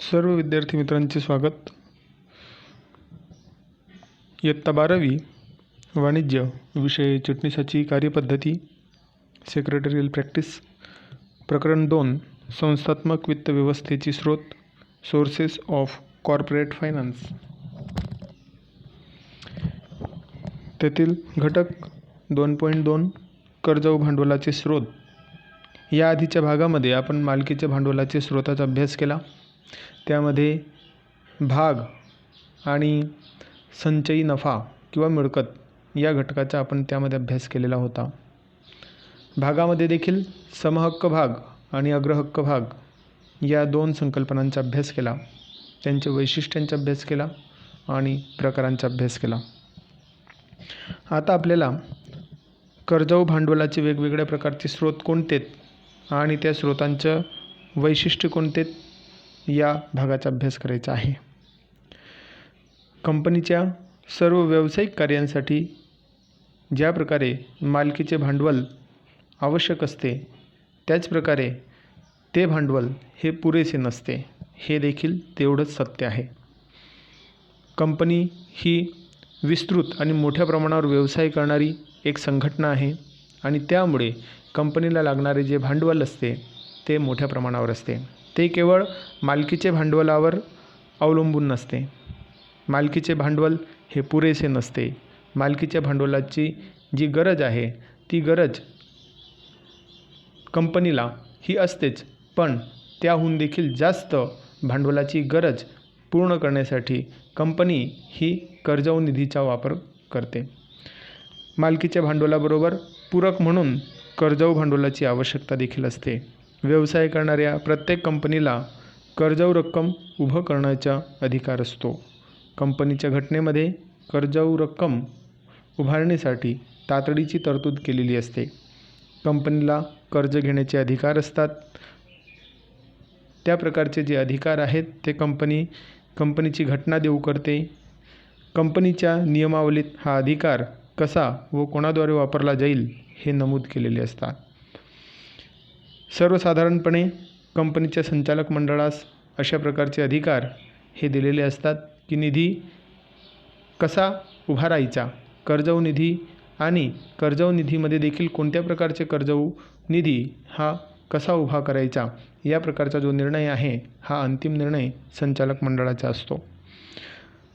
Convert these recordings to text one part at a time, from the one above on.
सर्व विद्यार्थी मित्रांचे स्वागत. इयत्ता 12वी वाणिज्य विषय चिटणीसाची कार्यपद्धती सेक्रेटरियल प्रॅक्टिस प्रकरण 2 संस्थात्मक वित्त व्यवस्थेची स्रोत सोर्सेस ऑफ कॉर्पोरेट फायनान्स. त्यातील घटक 2.2 कर्ज व भांडवलाचे स्रोत. या आधीच्या भागामध्ये आपण मालकीच्या भांडवलाचे स्रोताचा अभ्यास केला. त्यामध्ये भाग आणि संचयी नफा किंवा मिळकत या घटकाचा आपण त्यामध्ये अभ्यास केलेला होता. भागामध्ये देखील समहक्क भाग आणि अग्रहक्क भाग या दोन संकल्पनांचा अभ्यास केला, त्यांच्या वैशिष्ट्यांचा अभ्यास केला आणि प्रकारांचा अभ्यास केला. आता आपल्याला कर्ज व भांडवलाचे वेगवेगळ्या प्रकारचे स्रोत कोणते आणि त्या स्रोतांचं वैशिष्ट्य कोणते या भागाचा अभ्यास करायचा आहे. कंपनीच्या सर्व व्यावसायिक कार्यांसाठी ज्या प्रकारे मालकीचे भांडवल आवश्यक असते, त्याचप्रकारे ते भांडवल हे पुरेसे नसते, हे देखील तेवढंच सत्य आहे. कंपनी ही विस्तृत आणि मोठ्या प्रमाणावर व्यवसाय करणारी एक संघटना आहे आणि त्यामुळे कंपनीला लागणारे जे भांडवल असते ते मोठ्या प्रमाणावर असते. ते केवळ मालकीचे भांडवलावर अवलंबून नसते. मालकीचे भांडवल हे पुरेसे नसते. मालकीच्या भांडवलाची जी गरज आहे ती गरज कंपनीला ही असतेच, पण त्याहून देखील जास्त भांडवलाची गरज पूर्ण करण्यासाठी कंपनी ही कर्ज व निधीचा वापर करते. मालकीच्या भांडवलाबरोबर पूरक म्हणून कर्ज व भांडवलाची आवश्यकता देखील असते. व्यवसाय करणाऱ्या प्रत्येक कंपनीला कर्ज व रक्कम उभं करण्याचा अधिकार असतो. कंपनीच्या घटनेमध्ये कर्ज व रक्कम उभारण्यासाठी तातडीची तरतूद केलेली असते. कंपनीला कर्ज घेण्याचे अधिकार असतात. त्या प्रकारचे जे अधिकार आहेत ते कंपनीची घटना देऊ करते. कंपनीच्या नियमावलीत हा अधिकार कसा व कोणाद्वारे वापरला जाईल हे नमूद केलेले असतात. सर्वसाधारणपणे कंपनीच्या संचालक मंडळास अशा प्रकारचे अधिकार हे दिलेले असतात की निधी कसा उभारायचा, कर्ज व निधी आणि कर्ज व निधीमध्ये देखील कोणत्या प्रकारचे कर्ज व निधी हा कसा उभा करायचा या प्रकारचा जो निर्णय आहे हा अंतिम निर्णय संचालक मंडळाचा असतो.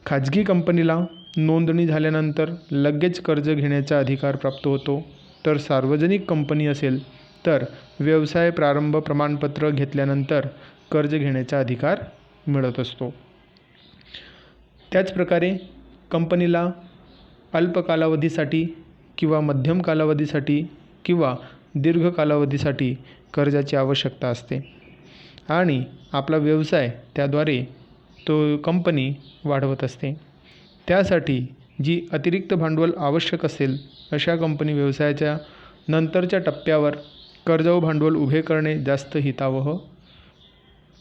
खाजगी कंपनीला नोंदणी झाल्यानंतर लगेच कर्ज घेण्याचा अधिकार प्राप्त होतो, तर सार्वजनिक कंपनी असेल तर व्यवसाय प्रारंभ प्रमाणपत्र घेतल्यानंतर कर्ज घेण्याचा अधिकार मिळत असतो. त्याचप्रकारे कंपनीला अल्प कालावधीसाठी किंवा मध्यम कालावधीसाठी किंवा दीर्घ कालावधीसाठी कर्जाची आवश्यकता असते आणि आपला व्यवसाय त्याद्वारे तो कंपनी वाढवत असते. त्यासाठी जी अतिरिक्त भांडवल आवश्यक असेल अशा कंपनी व्यवसायाच्या नंतरच्या टप्प्यावर कर्ज व भांडवल उभे करणे जास्त हितावह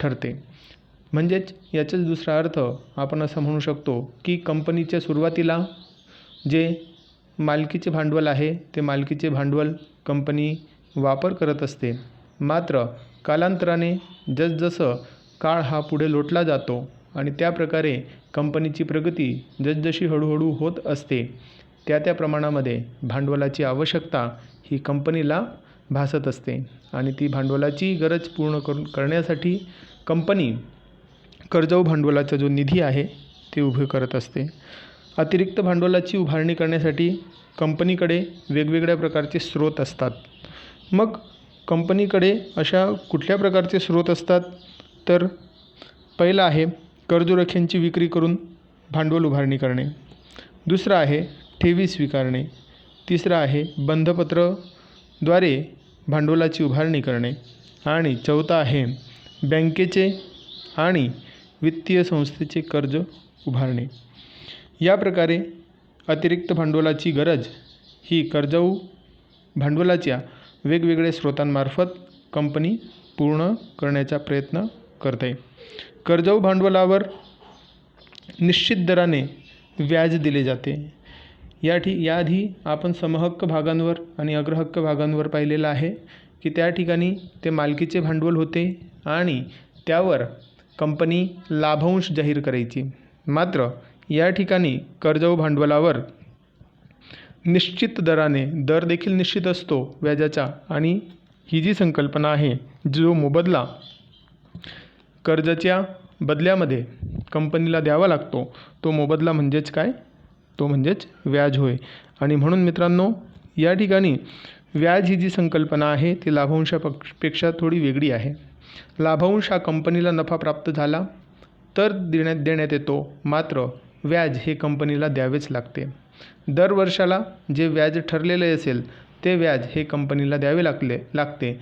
ठरते. म्हणजेच याचाच दुसरा अर्थ आपण असा म्हणू शकतो की कंपनीच्या सुरुवातीला जे मालकीचे भांडवल आहे ते मालकीचे भांडवल कंपनी वापर करत असते. मात्र कालांतराने जसजसं काळ हा पुढे लोटला जातो आणि त्या प्रकारे कंपनीची प्रगती जसजशी हळूहळू होत असते त्या प्रमाणामध्ये भांडवलाची आवश्यकता ही कंपनीला भासत असते आणि ती भांडवलाची गरज पूर्ण करण्यासाठी कंपनी कर्ज व भांडवलाचा जो निधी आहे ते उभे करत असते. अतिरिक्त भांडवलाची उभारणी करण्यासाठी कंपनीकडे वेगवेगळ्या प्रकारचे स्रोत असतात. मग कंपनीकडे अशा कुठल्या प्रकारचे स्रोत असतात, तर पहिला आहे कर्जरोख्यांची विक्री करून भांडवल उभारणी करणे. दुसरं आहे ठेवी स्वीकारणे. तिसरं आहे बंधपत्रद्वारे भांडवलाची उभारणी करणे आणि चौथा आहे बँकेचे आणि वित्तीय संस्थेचे कर्ज उभारणे. या प्रकारे अतिरिक्त भांडवलाची गरज ही कर्ज व भांडवलाच्या वेगवेगळ्या स्रोतांमार्फत कंपनी पूर्ण करण्याचा प्रयत्न करते. कर्ज व भांडवलावर निश्चित दराने व्याज दिले जाते. याआधी आपण समहक्क भागांवर आणि अग्रहक्क भागांवर पाहिलेलं आहे की त्या ठिकाणी ते मालकीचे भांडवल होते आणि त्यावर कंपनी लाभांश जाहीर करायची. मात्र या ठिकाणी कर्ज व भांडवलावर निश्चित दराने दर देखील निश्चित असतो व्याजाचा, आणि ही जी संकल्पना आहे, जो मोबदला कर्जाच्या बदल्यामध्ये कंपनीला द्यावा लागतो, तो मोबदला म्हणजेच काय, तो म्हणजेच व्याज होय. आणि म्हणून मित्रांनो, या ठिकाणी व्याज ही जी संकल्पना आहे ती लाभांशापेक्षा थोडी वेगळी आहे. लाभांश हा कंपनीला नफा प्राप्त झाला तर देण्यात येतो, मात्र व्याज हे कंपनीला द्यावेच लागते. दर वर्षाला जे व्याज ठरलेले असेल ते व्याज हे कंपनीला द्यावे लागते.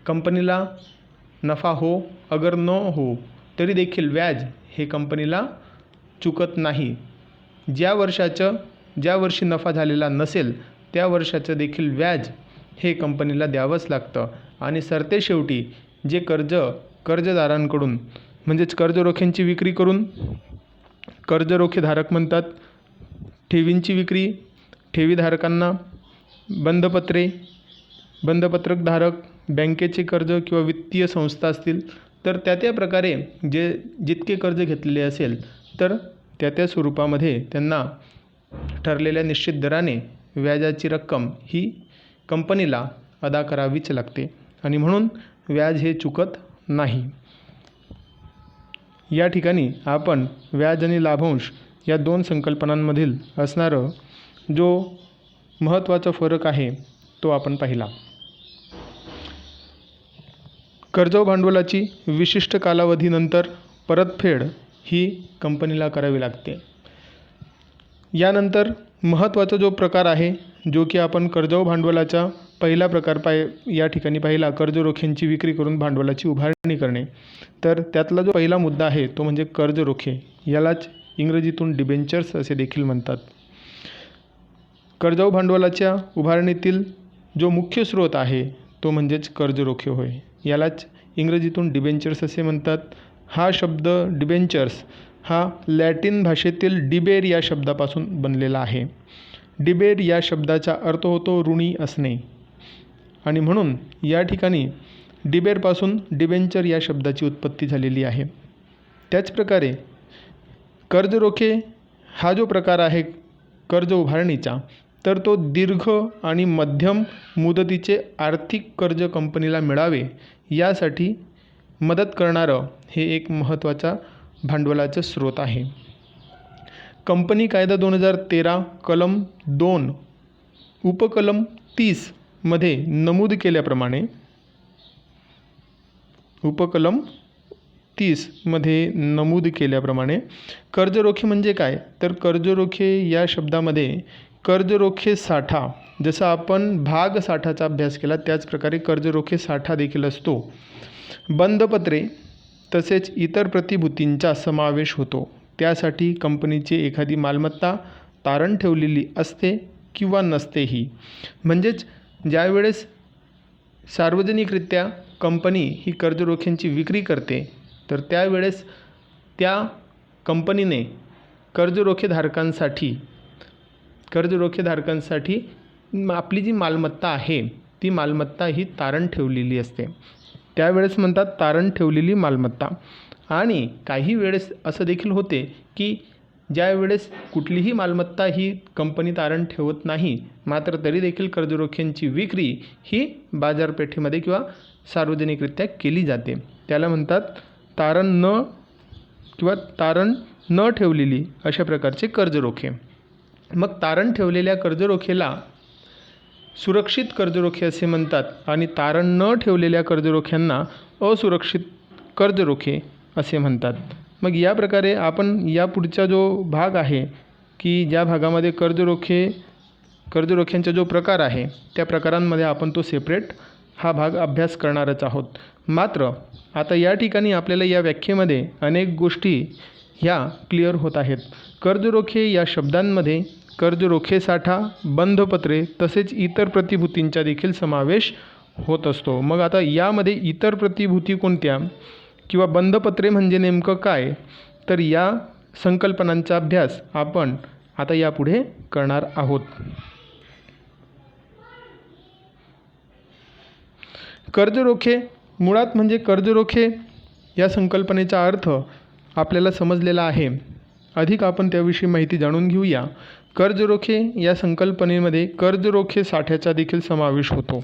कंपनीला नफा हो अगर न हो तरी देखील व्याज हे कंपनीला चुकत नाही. ज्या वर्षी नफा झालेला नसेल त्या वर्षाचं देखील व्याज हे कंपनीला द्यावंच लागतं. आणि सरतेशेवटी जे कर्जदारांकडून म्हणजेच कर्जरोख्यांची विक्री करून, कर्जरोखेधारक म्हणतात, ठेवींची विक्री, ठेवीधारकांना बंधपत्रकधारक, बँकेचे कर्ज किंवा वित्तीय संस्था असतील तर त्या प्रकारे जितके कर्ज घेतलेले असेल तर त्या स्वरूपामध्ये त्यांना ठरलेल्या निश्चित दराने व्याजाची रक्कम ही कंपनीला अदा करावीच लागते. आणि म्हणून व्याज हे चुकत नाही. या ठिकाणी आपण व्याज आणि लाभांश या दोन संकल्पनांमधील असणारं जो महत्त्वाचा फरक आहे तो आपण पाहिला. कर्ज व भांडवलाची विशिष्ट कालावधीनंतर परतफेड ही कंपनीला करावी लागते. यानंतर महत्त्वाचा जो प्रकार आहे, जो की आपण कर्ज व भांडवलाचा पहिला प्रकार या ठिकाणी पाहिला, कर्जरोख्यांची विक्री करून भांडवलाची उभारणी करणे. तर त्यातला जो पहिला मुद्दा आहे तो म्हणजे कर्जरोखे. यालाच इंग्रजीतून डिबेंचर्स असे देखील म्हणतात. कर्ज व भांडवलाच्या उभारणीतील जो मुख्य स्रोत आहे तो म्हणजेच कर्जरोखे होय. यालाच इंग्रजीतून डिबेंचर्स असे म्हणतात. हा शब्द डिबेंचर्स हा लॅटिन भाषेतील डिबेर या शब्दापासून बनलेला आहे. डिबेर या शब्दाचा अर्थ होतो ऋणी असणे, आणि म्हणून या ठिकाणी डिबेरपासून डिबेंचर या शब्दाची उत्पत्ती झालेली आहे. त्याचप्रकारे कर्जरोखे हा जो प्रकार आहे कर्ज उभारणीचा, तर तो दीर्घ आणि मध्यम मुदतीचे आर्थिक कर्ज कंपनीला मिळावे यासाठी मदत करणारं हे एक महत्त्वाचा भांडवलाचं स्रोत आहे. कंपनी कायदा 2013 कलम 2 उपकलम 30 मध्ये नमूद केल्याप्रमाणे, उपकलम 30 मध्ये नमूद केल्याप्रमाणे कर्जरोखे म्हणजे काय, तर कर्जरोखे या शब्दामध्ये कर्जरोखे साठा, जसं आपण भाग साठाचा अभ्यास केला त्याच प्रकारे कर्जरोखे साठा देखील असतो, बंधपत्रे तसेच इतर प्रतिभूतींचा समावेश होतो. त्यासाठी कंपनीची एखादी मालमत्ता तारण ठेवलेली असते किंवा नसतेही. म्हणजेच ज्यावेळेस सार्वजनिकरित्या कंपनी ही कर्जरोख्यांची विक्री करते तर त्यावेळेस त्या कंपनीने कर्जरोखेधारकांसाठी आपली जी मालमत्ता आहे ती मालमत्ता ही तारण ठेवलेली असते. त्यावेळेस म्हणतात तारण ठेवलेली मालमत्ता. आणि काही वेळेस असं देखील होते की ज्यावेळेस कुठलीही मालमत्ता ही कंपनी तारण ठेवत नाही, मात्र तरी देखील कर्जरोख्यांची विक्री ही बाजारपेठेमध्ये किंवा सार्वजनिकरित्या केली जाते, त्याला म्हणतात तारण न ठेवलेली अशा प्रकारचे कर्जरोखे. मग तारण ठेवलेल्या कर्जरोखेला सुरक्षित कर्जरोखे असे म्हणतात आणि तारण न ठेवलेल्या कर्जरोख्यांना असुरक्षित कर्जरोखे असे म्हणतात. मग या प्रकारे आपण या पुढचा जो भाग आहे की ज्या भागामध्ये कर्जरोख्यांचा जो प्रकार आहे त्या प्रकारांमध्ये आपण तो सेपरेट हा भाग अभ्यास करणारच आहोत. मात्र आता या ठिकाणी आपल्याला या व्याख्येमध्ये अनेक गोष्टी ह्या क्लिअर होत आहेत. कर्जरोखे या शब्दांमध्ये कर्जरोखे साठा, बंधपत्रे तसेच इतर प्रतिभूतींचा देखील समावेश होत असतो. मग आता यामध्ये इतर प्रतिभूती कोणत्या किंवा बंधपत्रे म्हणजे नेमकं काय, तर या संकल्पनांचा अभ्यास आपण आता यापुढे करणार आहोत. कर्जरोखे मुळात म्हणजे कर्जरोखे या संकल्पनेचा अर्थ आपल्याला समजलेला आहे. अधिक आपण त्याविषयी माहिती जाणून घेऊया. कर्जरोखे या संकल्पनेमध्ये कर्जरोखे साठ्याचा देखील समावेश होतो.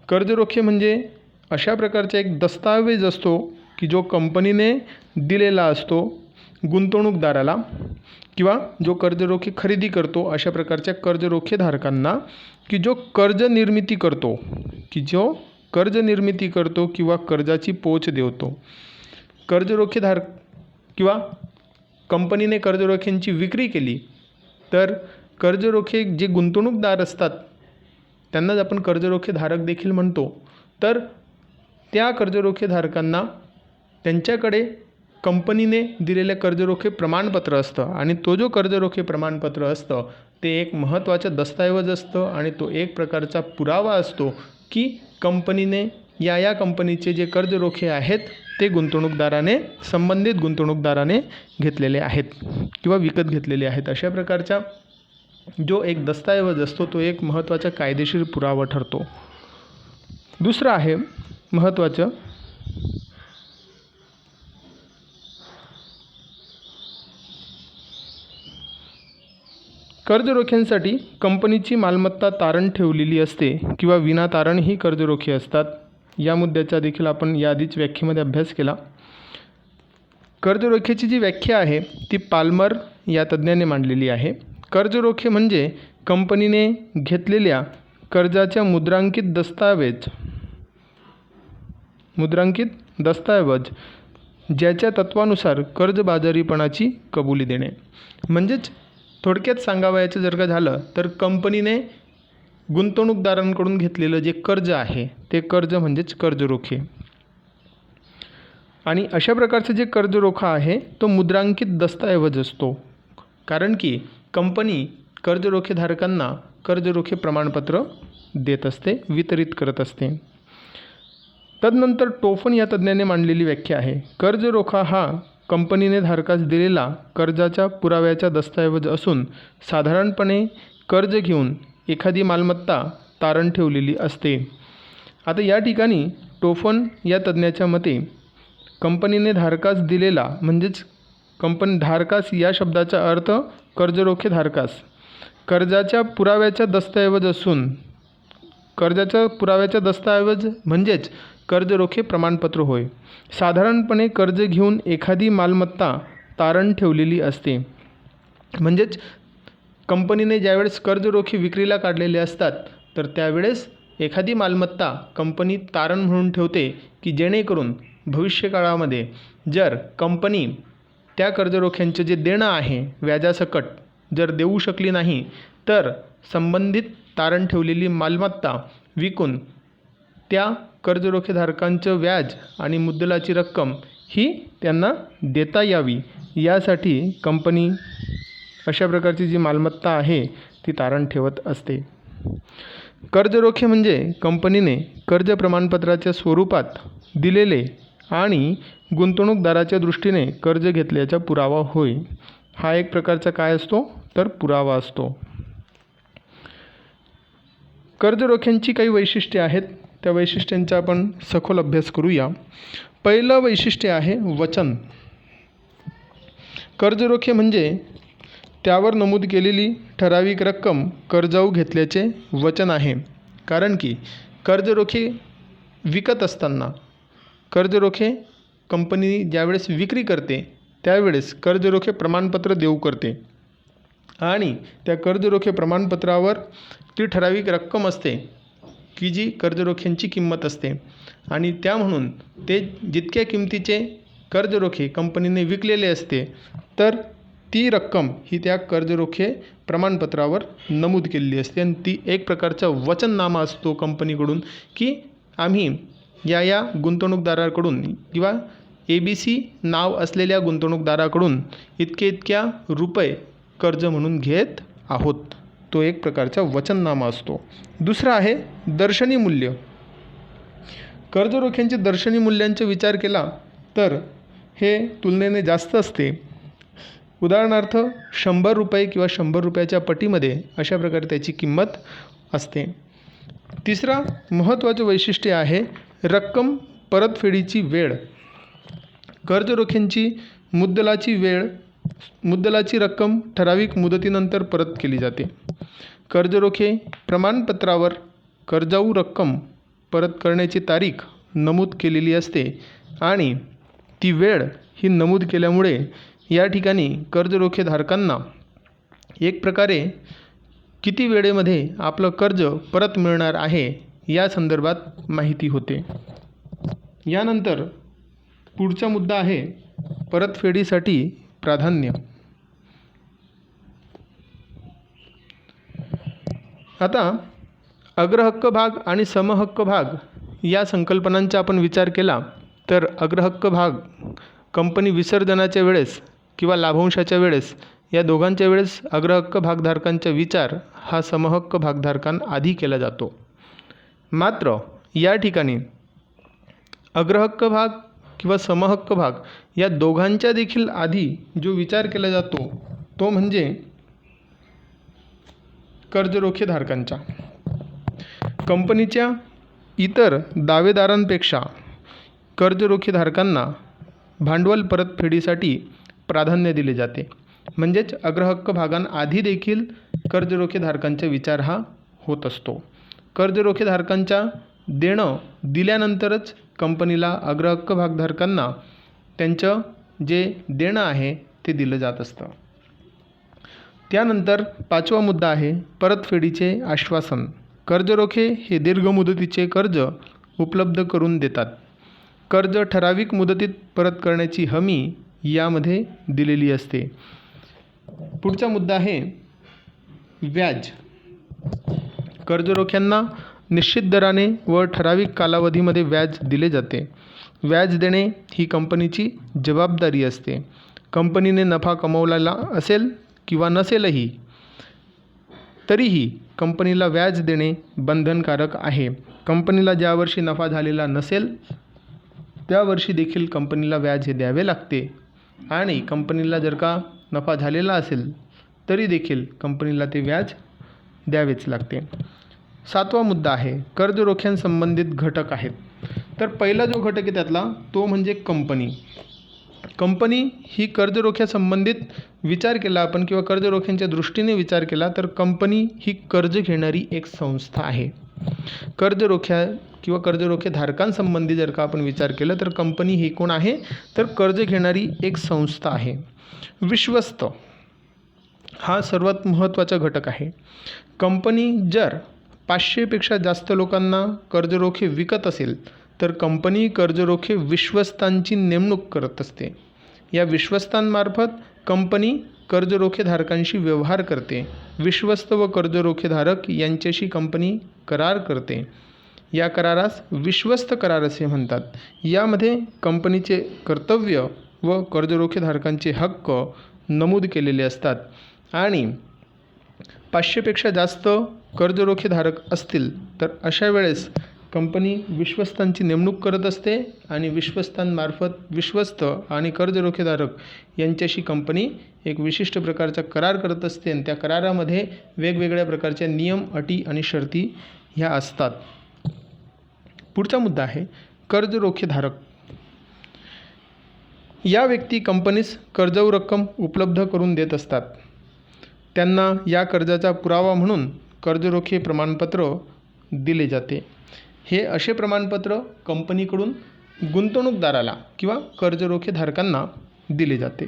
कर्जरोखे म्हणजे अशा प्रकारचा एक दस्तऐवज असतो की जो कंपनीने दिलेला असतो गुंतवणूकदाराला किंवा जो कर्जरोखे खरेदी करतो अशा प्रकारच्या कर्जरोखेधारकांना, की जो कर्ज निर्मिती करतो किंवा कर्जाची पोच देतो. कर्जरोखेधारक किंवा कंपनीने कर्जरोख्यांची विक्री केली तर कर्जरोखे जे गुंतवणूकदार असतात त्यांनाच आपण कर्जरोखेधारक देखील म्हणतो. तर त्या कर्जरोखेधारकांना त्यांच्याकडे कंपनीने दिलेले कर्जरोखे प्रमाणपत्र असतं आणि तो जो कर्जरोखे प्रमाणपत्र असतं ते एक महत्त्वाचं दस्तऐवज असतं आणि तो एक प्रकारचा पुरावा असतो की कंपनीने या कंपनीचे जे कर्जरोखे आहेत ते संबंधित गुंतवणूकदाराने घेतलेले आहेत किंवा विकत घेतलेले आहेत. अशा प्रकारचा जो एक दस्तऐवज असतो तो एक महत्त्वाचा कायदेशीर पुरावा ठरतो. दुसरं आहे महत्त्वाचं कर्जरोख्यांसाठी कंपनीची मालमत्ता तारण ठेवलेली असते किंवा विनातारण ही कर्जरोखे असतात. या मुद्द्याचा देखील आपण याआधीच व्याख्येमध्ये अभ्यास केला. कर्जरोख्याची जी व्याख्या आहे ती पाल्मर या तज्ज्ञाने मांडलेली आहे. कर्जरोखे म्हणजे कंपनीने घेतलेल्या कर्जाच्या मुद्रांकित दस्तऐवज ज्याच्या तत्वानुसार कर्जबाजारीपणाची कबुली देणे. म्हणजेच थोडक्यात सांगावयाचं जर का झालं तर कंपनीने गुंतवणूकदारांकडून घेतलेलं जे कर्ज आहे ते कर्ज म्हणजेच कर्जरोखे. आणि अशा प्रकारचं जे कर्जरोखा आहे तो मुद्रांकित दस्तऐवज असतो, कारण की कंपनी कर्जरोखेधारकांना कर्जरोखे प्रमाणपत्र देत असते, वितरित करत असते. तदनंतर टोफन या तज्ज्ञाने मांडलेली व्याख्या आहे. कर्जरोखा हा कंपनीने धारकास दिलेला कर्जाच्या पुराव्याचा दस्तऐवज असून साधारणपणे कर्ज घेऊन एखादी मालमत्ता तारण ठेवलेली असते. आता या ठिकाणी टोफन या तज्ज्ञाच्या मते कंपनीने धारकास दिलेला म्हणजेच धारकास या शब्दाचा अर्थ कर्जरोखे धारकास कर्जाच्या पुराव्याचा दस्तऐवज असून कर्जाच्या पुराव्याचा दस्तऐवज म्हणजेच कर्जरोखे प्रमाणपत्र होय. साधारणपणे कर्ज घेऊन एखादी मालमत्ता तारण ठेवलेली असते. म्हणजेच कंपनीने ज्यावेळेस कर्जरोखे विक्रीला काढलेले असतात तर त्यावेळेस एखादी मालमत्ता कंपनी तारण म्हणून ठेवते की जेणेकरून भविष्यकाळामध्ये जर कंपनी त्या कर्जरोख्यांचे जे देणं आहे व्याजासकट जर देऊ शकली नाही तर संबंधित तारण ठेवलेली मालमत्ता विकून त्या कर्जरोखेधारकांचं व्याज आणि मुद्दलाची रक्कम ही त्यांना देता यावी यासाठी कंपनी अशा प्रकारची जी मालमत्ता आहे ती तारण ठेवत असते. कर्जरोखे म्हणजे कंपनीने कर्ज प्रमाणपत्राच्या स्वरूपात दिलेले आणि गुंतवणूकदाराच्या दृष्टीने कर्ज घेतल्याचा पुरावा होय. हा एक प्रकारचा काय असतो तर पुरावा असतो. कर्जरोख्यांची काही वैशिष्ट्ये आहेत, त्या वैशिष्ट्यांचा आपण सखोल अभ्यास करूया. पहिलं वैशिष्ट्य आहे वचन. कर्जरोखे म्हणजे त्यावर नमूद केलेली ठराविक रक्कम कर्जाऊ घेतल्याचे वचन आहे. कारण की कर्जरोखे विकत असताना कर्जरोखे कंपनी ज्यावेळेस विक्री करते त्यावेळेस कर्जरोखे प्रमाणपत्र देऊ करते आणि त्या कर्जरोखे प्रमाणपत्रावर ती ठराविक रक्कम असते की जी कर्जरोख्यांची किंमत असते आणि त्या म्हणून ते जितक्या किमतीचे कर्जरोखे कंपनीने विकलेले असते तर ती रक्कम ही त्या कर्जरोखे प्रमाणपत्रावर नमूद केलेली असते आणि ती एक प्रकारचा वचननामा असतो कंपनीकडून की आम्ही या गुंतवणूकदाराकडून किंवा ABC नाव असलेल्या गुंतवणूकदाराकडून इतक्या रुपये कर्ज म्हणून घेत आहोत. तो एक प्रकारचा वचननामा असतो. दुसरा आहे दर्शनी मूल्य. कर्जरोख्यांचे दर्शनी मूल्यांचा विचार केला तर हे तुलनेने जास्त असते. उदाहरणार्थ 100 रुपये किंवा 100 रुपयाच्या पटीमध्ये अशा प्रकारे त्याची किंमत असते. तिसरा महत्त्वाचं वैशिष्ट्य आहे रक्कम परतफेडीची वेळ. कर्जरोख्यांची मुद्दलाची रक्कम ठराविक मुदतीनंतर परत केली जाते. कर्जरोखे प्रमाणपत्रावर कर्जाऊ रक्कम परत करण्याची तारीख नमूद केलेली असते आणि ती वेळ ही नमूद केल्यामुळे या ठिकाणी कर्जरोखेधारकांना एक प्रकारे किती वेळेमध्ये आपलं कर्ज परत मिळणार आहे या संदर्भात माहिती होते. यानंतर पुढचा मुद्दा आहे परतफेडीसाठी प्राधान्य. आता अग्रहक्क भाग आणि समहक्क भाग या संकल्पनांचा आपण विचार केला तर अग्रहक्क भाग कंपनी विसर्जनाच्या वेळेस किंवा लाभांशाच्या वेळेस या दोघांच्या वेळेस अग्रहक्क भागधारकांचा विचार हा समहक्क भागधारकांआधी केला जातो. मात्र या ठिकाणी अग्रहक्क भाग किंवा समहक्क भाग या दोघांच्या देखील आधी जो विचार केला जातो तो म्हणजे कर्जरोखेधारकांचा. कंपनीच्या इतर दावेदारांपेक्षा कर्जरोखेधारकांना भांडवल परतफेडीसाठी प्राधान्य दिले जाते. म्हणजेच अग्रहक्क भागांआधी देखील कर्जरोखेधारकांचा विचार हा होत असतो. कर्जरोखेधारकांच्या देणं दिल्यानंतरच कंपनीला अग्रहक्क भागधारकांना त्यांचं जे देणं आहे ते दिलं जात असतं. त्यानंतर पाचवा मुद्दा आहे परतफेडीचे आश्वासन. कर्जरोखे हे दीर्घ मुदतीचे कर्ज उपलब्ध करून देतात. कर्ज ठराविक मुदतीत परत करण्याची हमी यामध्ये दिलेली असते. पुढचा मुद्दा आहे व्याज. कर्जरोख्यांना निश्चित दराने व ठराविक कालावधीमध्ये व्याज दिले जाते. व्याज देणे ही कंपनीची जबाबदारी असते. कंपनीने नफा कमवलेला असेल किंवा नसेलही तरीही कंपनीला व्याज देणे बंधनकारक आहे. कंपनीला ज्या वर्षी नफा झालेला नसेल त्या वर्षी देखील कंपनीला व्याज हे द्यावे लागते आणि कंपनीला जर का नफा झालेला असेल तरी देखील कंपनीला ते व्याज द्यावेच लागते. सातवा मुद्दा आहे कर्जरोख्यांसंबंधित घटक आहेत. तर पहिला जो घटक आहे त्यातला तो म्हणजे कंपनी. कंपनी ही कर्जरोख्यासंबंधित विचार केला आपण किंवा कर्जरोख्यांच्या दृष्टीने विचार केला तर कंपनी ही कर्ज घेणारी एक संस्था आहे. कर्जरोख्या किंवा कर्जरोखेधारकांसंबंधी जर का आपण विचार केला तर कंपनी ही कोण आहे तर कर्ज घेणारी एक संस्था आहे. विश्वस्त हा सर्वात महत्त्वाचा घटक आहे. कंपनी जर 500पेक्षा जास्त लोकांना कर्जरोखे विकत असेल तर कंपनी कर्जरोखे विश्वस्तांची नेमणूक करत असते. या विश्वस्तांमार्फत कंपनी कर्जरोखेधारकांशी व्यवहार करते. विश्वस्त व कर्जरोखेधारक यांच्याशी कंपनी करार करते. या करारास विश्वस्त करार असे म्हणतात. यामध्ये कंपनीचे कर्तव्य व कर्जरोखेधारकांचे हक्क नमूद केलेले असतात आणि 500पेक्षा जास्त कर्जरोखेधारक असतील तर अशा वेळेस कंपनी विश्वस्तांची नेमणूक करत असते आणि विश्वस्तांमार्फत विश्वस्त आणि कर्जरोखेधारक यांच्याशी कंपनी एक विशिष्ट प्रकारचा करार करत असते आणि त्या करारामध्ये वेगवेगळ्या प्रकारच्या नियम, अटी आणि शर्ती ह्या असतात. पुढचा मुद्दा आहे कर्जरोखेधारक. या व्यक्ती कंपनीस कर्जाऊ रक्कम उपलब्ध करून देत असतात. त्यांना या कर्जाचा पुरावा म्हणून कर्जरोखे प्रमाणपत्र दिले जाते. हे असे प्रमाणपत्र कंपनीकडून गुंतवणूकदाराला किंवा कर्जरोखेधारकांना दिले जाते.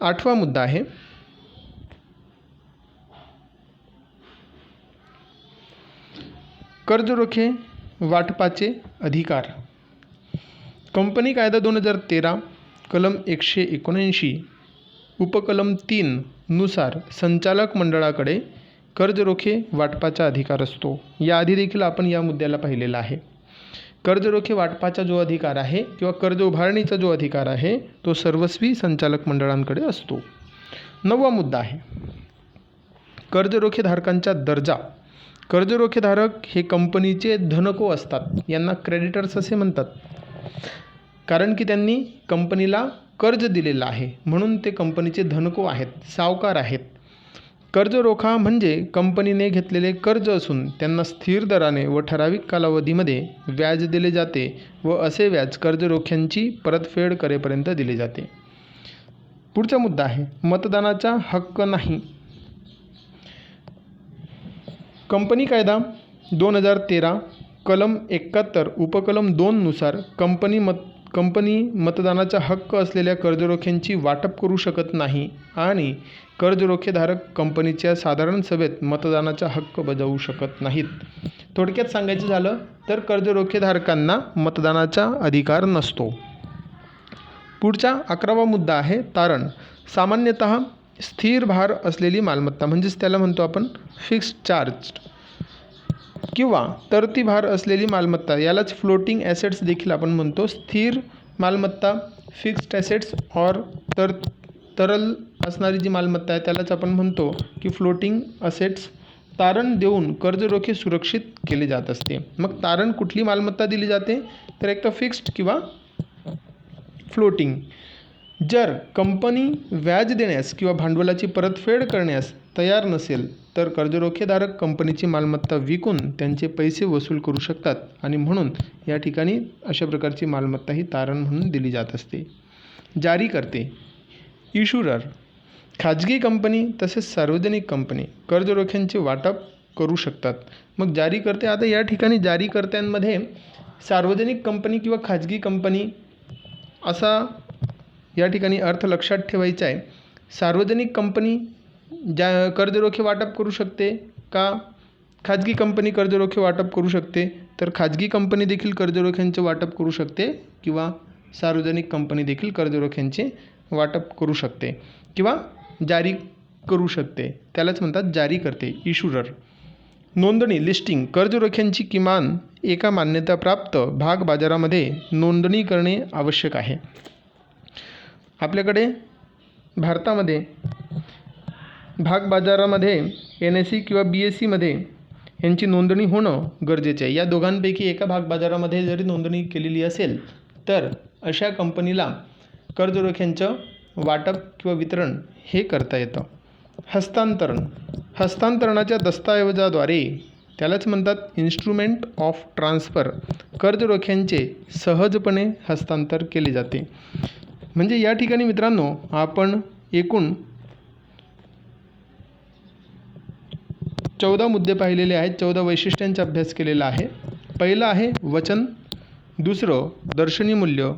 आठवा मुद्दा आहे कर्जरोखे वाटपाचे अधिकार. कंपनी कायदा 2013 कलम 179 उपकलम 3 नुसार संचालक मंडळाकडे कर्जरोखे वाटपाचा अधिकार असतो. याआधी देखील आपण या मुद्द्याला पाहिलेला आहे. कर्जरोखे वाटपाचा जो अधिकार आहे किंवा कर्ज उभारणीचा जो अधिकार आहे तो सर्वस्वी संचालक मंडळांकडे असतो. नववा मुद्दा आहे कर्जरोखेधारकांचा दर्जा. कर्जरोखेधारक हे कंपनीचे धनको असतात. यांना क्रेडिटर्स असे म्हणतात. कारण की त्यांनी कंपनीला कर्ज दिलेलं आहे म्हणून ते कंपनीचे धनको आहेत, सावकार आहेत. कर्जरोखा म्हणजे कंपनीने घेतलेले कर्ज असून त्यांना स्थिर दराने व ठराविक कालावधीमध्ये व्याज दिले जाते व असे व्याज कर्जरोख्यांची परतफेड करेपर्यंत दिले जाते. पुढचा मुद्दा आहे मतदानाचा हक्क नाही. कंपनी कायदा 2013 कलम 71 उपकलम 2 नुसार कंपनी मतदानाचा हक्क असलेल्या कर्जरोख्यांची वाटप करू शकत नाही आणि कर्जरोखेधारक कंपनीच्या साधारण सभेत मतदानाचा हक्क बजावू शकत नाहीत. थोडक्यात सांगायचं झालं तर कर्जरोखेधारकांना मतदानाचा अधिकार नसतो. पुढचा 11वा मुद्दा आहे तारण. सामान्यतः स्थिर भार असलेली मालमत्ता म्हणजेच त्याला म्हणतो आपण फिक्स्ड चार्ज किंवा तरती भार असलेली मालमत्ता यालाच फ्लोटिंग ॲसेट्स देखील आपण म्हणतो. स्थिर मालमत्ता फिक्स्ड ॲसेट्स और तरल असणारी जी मालमत्ता आहे त्यालाच आपण म्हणतो की फ्लोटिंग असेट्स. तारण देऊन कर्जरोखे सुरक्षित केले जात असते. मग तारण कुठली मालमत्ता दिली जाते तर एक तर फिक्स्ड किंवा फ्लोटिंग. जर कंपनी व्याज देण्यास किंवा भांडवलाची परतफेड करण्यास तयार नसेल तर कर्जरोखेधारक कंपनीची मालमत्ता विकून त्यांचे पैसे वसूल करू शकतात आणि म्हणून या ठिकाणी अशा प्रकारची मालमत्ता ही तारण म्हणून दिली जात असते. जारीकर्ते इशुरर खाजगी कंपनी तसेच सार्वजनिक कंपनी कर्जरोख्यांचे वाटप करू शकतात. मग जारीकर्ते, आता या ठिकाणी जारीकर्त्यांमध्ये सार्वजनिक कंपनी किंवा खाजगी कंपनी असा या ठिकाणी अर्थ लक्षात ठेवायचा आहे. सार्वजनिक कंपनी कर्जरोखे वाटप करू शकते का खाजगी कंपनी कर्जरोखे वाटप करू शकते तर खाजगी कंपनी देखील कर्जरोख्यांचे वाटप करू शकते किंवा सार्वजनिक कंपनी देखील कर्जरोख्यांचे वाटप करू शकते किंवा जारी करू शकते. त्यालाच म्हणतात जारीकर्ते इशुरर. नोंदणी लिस्टिंग कर्जरोख्यांची किमान एका मान्यताप्राप्त भाग बाजारामध्ये नोंदणी करणे आवश्यक आहे. आपल्याकडे भारतामध्ये भाग बाजारामध्ये NSE किंवा BSEमध्ये यांची नोंदणी होणं गरजेचे आहे. या दोघांपैकी एका भाग बाजारामध्ये जरी नोंदणी केलेली असेल तर अशा कंपनीला कर्जरोख्यांचं वाटप किंवा वितरण हे करता येतं. हस्तांतरणाच्या दस्तऐवजाद्वारे त्यालाच म्हणतात इन्स्ट्रुमेंट ऑफ ट्रान्सफर कर्जरोख्यांचे सहजपणे हस्तांतर केले जाते. म्हणजे या ठिकाणी मित्रांनो आपण एकूण 14 मुद्दे पाहिलेले आहेत. 14 वैशिष्ट्यांचा अभ्यास केलेला आहे. पहिलं आहे वचन, दुसरं दर्शनी मूल्य,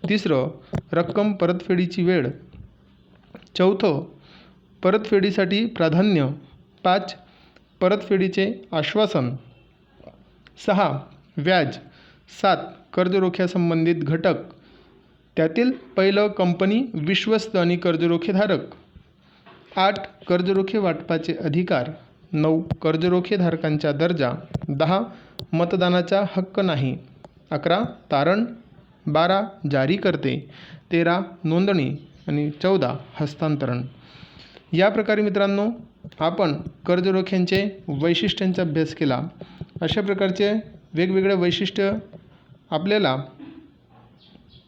तिसरं रक्कम परतफेडीची वेळ, चौथं परतफेडीसाठी प्राधान्य, 5 परतफेडीचे आश्वासन, 6 व्याज, 7 कर्जरोख्यासंबंधित घटक त्यातील पहिलं कंपनी विश्वस्त आणि कर्जरोखेधारक, 8 कर्जरोखे वाटपाचे अधिकार, 9 कर्जरोखेधारकांचा दर्जा, 10 मतदानाचा हक्क नाही, 11 तारण, 12 जारीकर्ते, 13 नोंदणी आणि 14 हस्तांतरण. या प्रकारे मित्रांनो आपण कर्जरोख्यांचे वैशिष्ट्यांचा अभ्यास केला. अशा प्रकारचे वेगवेगळे वैशिष्ट्य आपल्याला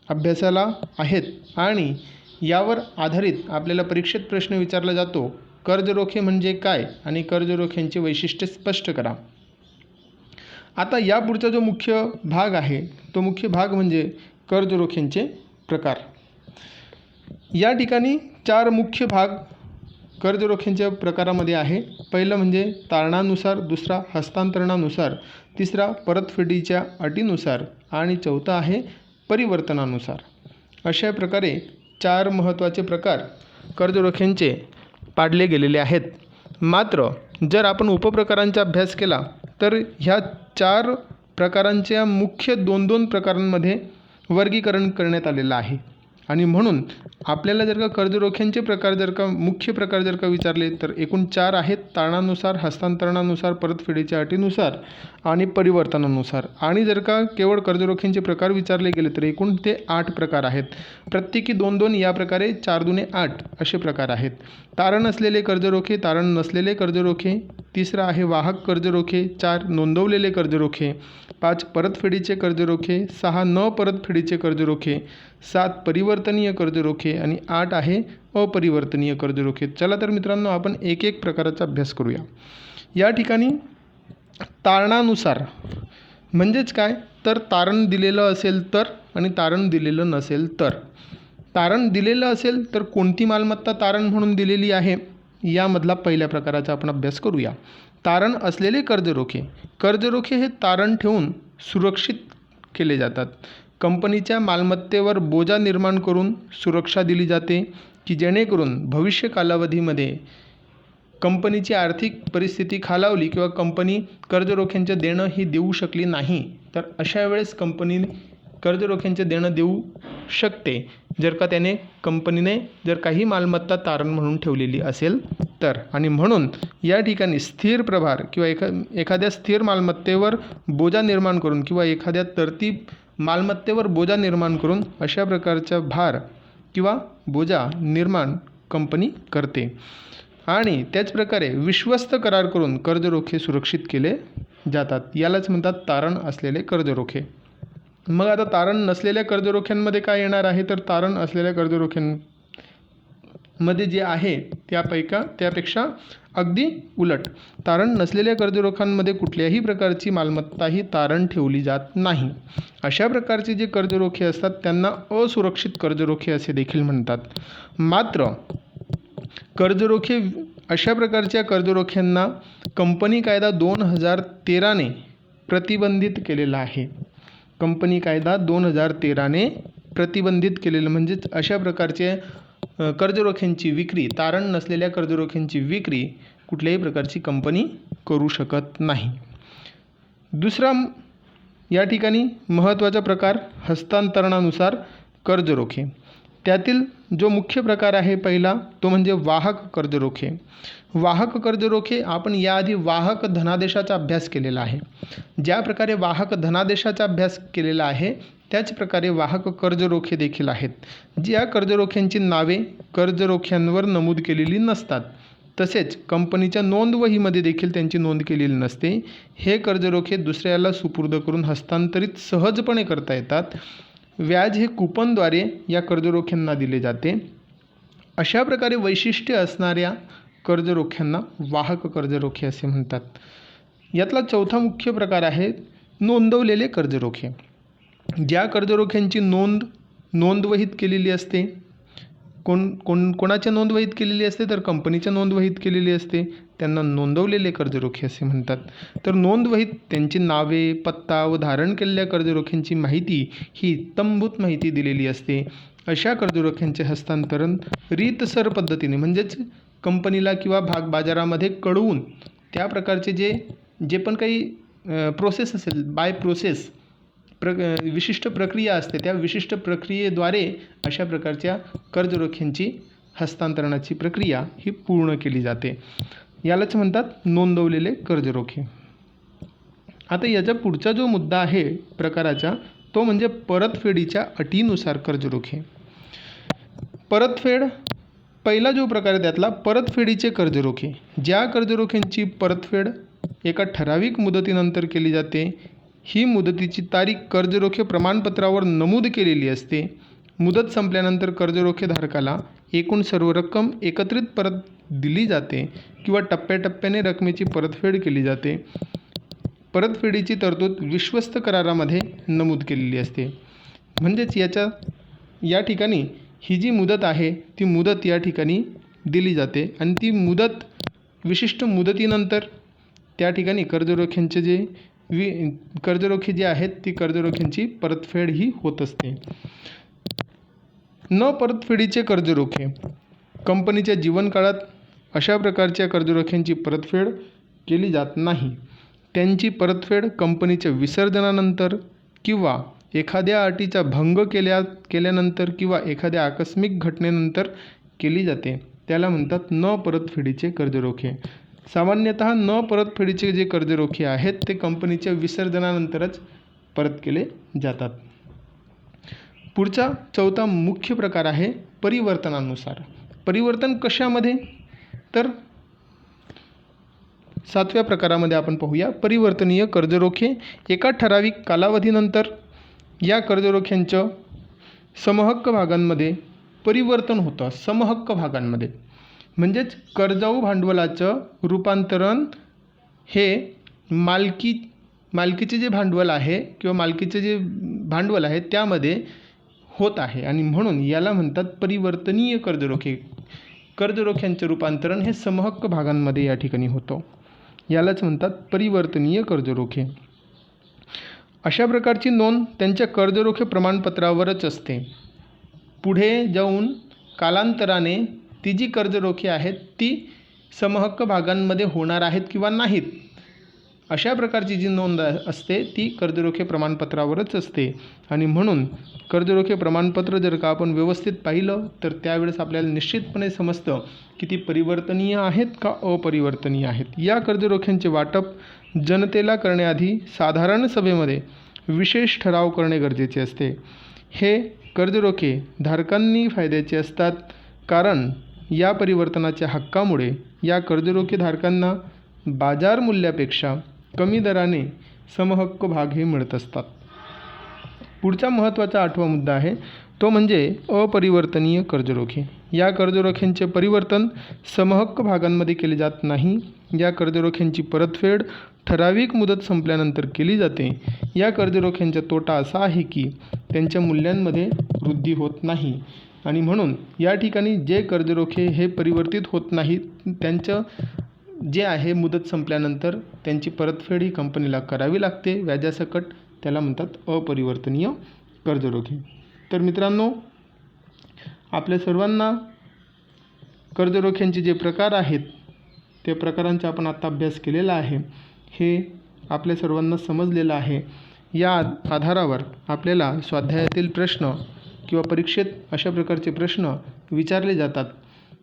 अभ्यासाला आहेत आणि यावर आधारित आपल्याला परीक्षेत प्रश्न विचारला जातो कर्जरोखे म्हणजे काय आणि कर्जरोख्यांचे वैशिष्ट्य स्पष्ट करा. आता यापुढचा जो मुख्य भाग आहे तो मुख्य भाग म्हणजे कर्जरोख्यांचे प्रकार. या ठिकाणी 4 मुख्य भाग कर्जरोख्यांच्या प्रकारामध्ये आहे. पहिलं म्हणजे तारणानुसार, दुसरा हस्तांतरणानुसार, तिसरा परतफेडीच्या अटीनुसार आणि चौथा आहे परिवर्तनानुसार. अशा प्रकारे 4 महत्त्वाचे प्रकार कर्जरोख्यांचे पाडले गेलेले आहेत. मात्र जर आपण उपप्रकारांचा अभ्यास केला तर ह्या 4 प्रकारांच्या मुख्य 2-2 प्रकारांमध्ये वर्गीकरण करण्यात आलेलं आहे आणि म्हणून आपल्याला जर का कर्जरोख्यांचे प्रकार मुख्य प्रकार जर का विचारले तर एकूण 4 आहेत. तारणानुसार, हस्तांतरणानुसार, परतफेडीच्या अटीनुसार आणि परिवर्तनानुसार. आणि जर का केवळ कर्जरोख्यांचे प्रकार विचारले गेले तर एकूण ते 8 प्रकार आहेत. प्रत्येकी 2-2 या प्रकारे 4 दुने 8 असे प्रकार आहेत. तारण असलेले कर्जरोखे, तारण नसलेले कर्जरोखे, तिसरा आहे वाहक कर्जरोखे, 4 नोंदवलेले कर्जरोखे, 5 परतफेडीचे कर्जरोखे, 6 न परतफेडीचे कर्जरोखे, 7 परिवर्तनीय कर्जरोखे आणि 8 आहे अपरिवर्तनीय कर्जरोखे. चला तर मित्रांनो, आपण एक एक प्रकाराचा अभ्यास करूया. या ठिकाणी तारणानुसार म्हणजेच काय, तर तारण दिलेलं असेल तर आणि तारण दिलेलं नसेल तर. तारण दिलेलं असेल तर कोणती मालमत्ता तारण म्हणून दिलेली आहे, यामधला पहिल्या प्रकाराचा आपण अभ्यास करूया. तारण असलेले कर्जरोखे. कर्जरोखे हे तारण ठेवून सुरक्षित केले जातात. कंपनीच्या मालमत्तेवर बोजा निर्माण करून सुरक्षा दिली जाते की जेणेकरून भविष्य कालावधीमध्ये कंपनीची आर्थिक परिस्थिती खालावली किंवा कंपनी कर्जरोख्यांचे देणं ही देऊ शकली नाही, तर अशा वेळेस कंपनी कर्जरोख्यांचे देणं देऊ शकते, जर का कंपनीने जर काही मालमत्ता तारण म्हणून ठेवलेली असेल तर. आणि म्हणून या ठिकाणी स्थिर प्रभार किंवा एखाद्या स्थिर मालमत्तेवर बोजा निर्माण करून किंवा एखाद्या तरतीब मालमत्तेवर बोजा निर्माण करून अशा प्रकारचा भार किंवा बोजा निर्माण कंपनी करते. आणि त्याचप्रकारे विश्वस्त करार करून कर्जरोखे सुरक्षित केले जातात. यालाच म्हणतात तारण असलेले कर्जरोखे. मग आता तारण नसलेल्या कर्जरोख्यांमध्ये काय येणार आहे, तर तारण असलेल्या कर्जरोख्यांमध्ये जे आहे त्यापेक्षा अगदी उलट. तारण नसलेल्या कर्जरोख्यांमध्ये कुठल्याही प्रकारची मालमत्ताही तारण ठेवली जात नाही. अशा प्रकारचे जे कर्जरोखे असतात त्यांना असुरक्षित कर्जरोखे असे देखील म्हणतात. मात्र अशा प्रकारच्या कर्जरोख्यांना कंपनी कायदा 2013ने प्रतिबंधित केलेला आहे. कंपनी कायदा 2013ने प्रतिबंधित केलेलं, म्हणजेच अशा प्रकारचे कर्जरोख्यांची विक्री, तारण नसलेल्या कर्जरोख्यांची विक्री कुठल्याही प्रकारची कंपनी करू शकत नाही. दुसरा या ठिकाणी महत्त्वाचा प्रकार हस्तांतरणानुसार कर्जरोखे. त्यातील जो मुख्य प्रकार आहे पहिला, तो म्हणजे वाहक कर्जरोखे. वाहक कर्जरोखे आपण याआधी वाहक धनादेशाचा अभ्यास केलेला आहे. ज्या प्रकारे वाहक धनादेशाचा अभ्यास केलेला आहे त्याच प्रकारे वाहक कर्जरोखे देखील आहेत. ज्या कर्जरोख्यांची नावे कर्जरोख्यांवर नमूद केलेली नसतात, तसेच कंपनीच्या नोंदवहीमध्ये देखील त्यांची नोंद केलेली नसते. हे कर्जरोखे दुसऱ्याला सुपूर्द करून हस्तांतरित सहजपणे करता येतात. व्याज हे कुपनद्वारे या कर्जरोख्यांना दिले जाते. अशा प्रकारे वैशिष्ट्य असणाऱ्या कर्जरोख्यांना वाहक कर्जरोखे असे म्हणतात. यातला चौथा मुख्य प्रकार आहे नोंदवलेले कर्जरोखे. ज्या कर्जरोख्यांची नोंदवहीत केलेली असते, कोणाच्या नोंदवहीत केलेली असते, तर कंपनीच्या नोंदवहीत केलेली असते, त्यांना नोंदवलेले कर्जरोखे असे म्हणतात. तर नोंदवहीत त्यांची नावे, पत्ता व धारण केलेल्या कर्जरोख्यांची माहिती ही इत्थंभूत माहिती दिलेली असते. अशा कर्जरोख्यांचे हस्तांतरण रीतसर पद्धतीने, म्हणजेच कंपनीला किंवा बाजारामध्ये कळवून त्या प्रकारचे जे पण काही प्रोसेस असेल, बाय प्रोसेस विशिष्ट प्रक्रिया असते, त्या विशिष्ट प्रक्रियेद्वारे अशा प्रकारच्या कर्जरोख्यांची हस्तांतरणाची प्रक्रिया ही पूर्ण केली जाते. यालाच म्हणतात नोंदवलेले कर्जरोखे. आता याचा पुढचा जो मुद्दा आहे प्रकाराचा, तो म्हणजे परतफेडीच्या अटीनुसार कर्जरोखे. परतफेड पहिला जो प्रकार आहे त्यातला परतफेडीचे कर्जरोखे. ज्या कर्जरोख्यांची परतफेड एका ठराविक मुदतीनंतर केली जाते, ही मुदतीची तारीख कर्जरोखे प्रमाणपत्रावर नमूद केलेली असते. मुदत संपल्यानंतर कर्जरोखेधारकाला एकूण सर्व रक्कम एकत्रित परत दिली जाते किंवा टप्प्याटप्प्याने रकमेची परतफेड केली जाते. परतफेडीची तरतूद विश्वस्त करारामध्ये नमूद केलेली असते. म्हणजेच या ठिकाणी ही जी मुदत आहे ती मुदत या ठिकाणी दिली जाते आणि ती मुदत विशिष्ट मुदतीनंतर त्या ठिकाणी कर्जरोखे जे आहेत ती कर्जरोख्यांची परतफेड ही होत असते. न परतफेडीचे कर्जरोखे. कंपनीच्या जीवनकाळात अशा प्रकारच्या कर्जरोख्यांची परतफेड केली जात नाही. त्यांची परतफेड कंपनीच्या विसर्जनानंतर किंवा एखाद्या अटीचा भंग केल्यानंतर किंवा एखाद्या आकस्मिक घटनेनंतर केली जाते. त्याला म्हणतात न परतफेडीचे कर्जरोखे. सामान्यतः न परतफेडीचे जे कर्जरोखे आहेत ते कंपनीच्या विसर्जनानंतरच परत केले जातात. पुढचा चौथा मुख्य प्रकार आहे परिवर्तनानुसार. परिवर्तन कशामध्ये, तर 7व्या प्रकारामध्ये आपण पाहूया परिवर्तनीय कर्जरोखे. एका ठराविक कालावधीनंतर या कर्जरोख्यांचं समहक्क भागांमध्ये परिवर्तन होतं. समहक्क भागांमध्ये म्हणजेच कर्जाऊ भांडवलाचं रूपांतरण हे मालकीचे जे भांडवल आहे किंवा मालकीचे जे भांडवल आहे त्यामध्ये होत आहे आणि म्हणून याला म्हणतात परिवर्तनीय कर्जरोखे. कर्जरोख्यांचे रूपांतरण हे समहक्क भागांमध्ये या ठिकाणी होतं. यालाच म्हणतात परिवर्तनीय कर्जरोखे. अशा प्रकारची नोंद त्यांच्या कर्जरोखे प्रमाणपत्रावरच असते. पुढे जाऊन कालांतराने ती जी कर्जरोखे आहेत ती समहक्क भागांमध्ये होणार आहेत किंवा नाहीत, अशा प्रकारची जी नोंद असते ती कर्जरोखे प्रमाणपत्रावरच असते. आणि म्हणून कर्जरोखे प्रमाणपत्र जर का आपण व्यवस्थित पाहिलं तर त्यावेळेस आपल्याला निश्चितपणे समजतं की ती परिवर्तनीय आहेत का अपरिवर्तनीय आहेत. या कर्जरोख्यांचे वाटप जनतेला करण्याआधी साधारण सभेमध्ये विशेष ठराव करणे गरजेचे असते. हे कर्जरोखे धारकांनी फायद्याचे असतात, कारण या परिवर्तनाच्या हक्कामुळे या कर्जरोखे धारकांना बाजार मूल्यापेक्षा कमी दराने समहक्क भाग हे मिळत असतात. पुढचा महत्त्वाचा 8वा मुद्दा आहे तो म्हणजे अपरिवर्तनीय कर्जरोखे. या कर्जरोख्यांचे परिवर्तन समहक्क भागांमध्ये केले जात नाही. या कर्जरोख्यांची परतफेड ठराविक मुदत संपल्यानंतर केली जाते. या कर्जरोख्यांचा तोटा असा आहे की त्यांच्या मूल्यांमध्ये वृद्धी होत नाही आणि म्हणून या ठिकाणी जे कर्जरोखे हे परिवर्तित होत नाहीत त्यांचं जे आहे मुदत संपल्यानंतर त्यांची परतफेड ही कंपनीला करावी लागते व्याजासकट. त्याला म्हणतात अपरिवर्तनीय कर्जरोखे. तर मित्रांनो, आपल्या सर्वांना कर्जरोख्यांचे जे प्रकार आहेत त्या प्रकारांचा आपण आता अभ्यास केलेला आहे. हे आपल्या सर्वांना समजलेलं आहे. या आधारावर आपल्याला स्वाध्यायातील प्रश्न किंवा परीक्षेत अशा प्रकारचे प्रश्न विचारले जातात.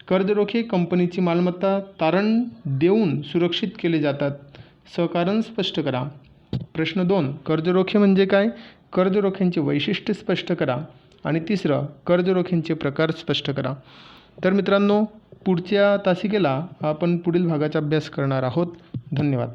कर्जरोखे कंपनीची मालमत्ता तारण देऊन सुरक्षित केले जातात. कारण स्पष्ट करा. प्रश्न 2, कर्जरोखे म्हणजे काय? कर्जरोख्यांचे वैशिष्ट्य स्पष्ट करा. आणि 3, कर्जरोख्यांचे प्रकार स्पष्ट करा. तर मित्रांनो, पुढच्या तासिकेला आपण पुढील भागाचा अभ्यास करणार आहोत. धन्यवाद.